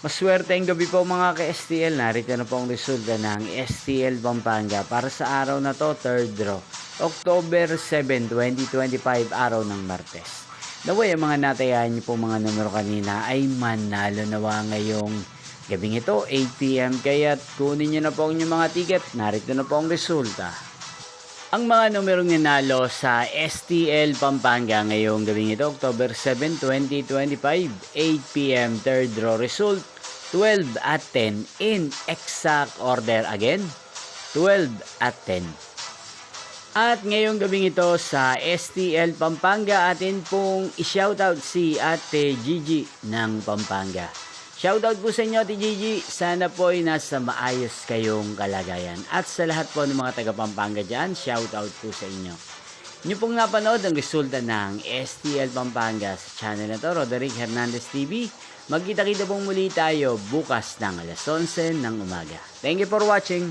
Maswerteng gabi po mga ka-STL. Narito na po ang resulta ng STL Pampanga para sa araw na to, 3rd draw. October 7, 2025, araw ng Martes. Naway ang mga natayahan niyo po mga numero kanina ay manalo nawa ngayong gabing ito, 8 PM. Kaya't kunin niyo na po ang inyong mga ticket. Narito na po ang resulta. Ang mga numerong nanalo sa STL Pampanga ngayong gabing ito, October 7, 2025, 8 PM, 3rd draw result, 12 at 10 in exact order again, 12 at 10. At ngayong gabing ito sa STL Pampanga, atin pong i-shoutout si Ate Gigi ng Pampanga. Shoutout po sa inyo, Ate Gigi. Sana po ay nasa maayos kayong kalagayan. At sa lahat po ng mga taga Pampanga dyan, shoutout po sa inyo. Inyo pong napanood ang resulta ng STL Pampanga sa channel na to, Roderick Hernandez TV. Magkita-kita pong muli tayo bukas ng alas 11 ng umaga. Thank you for watching.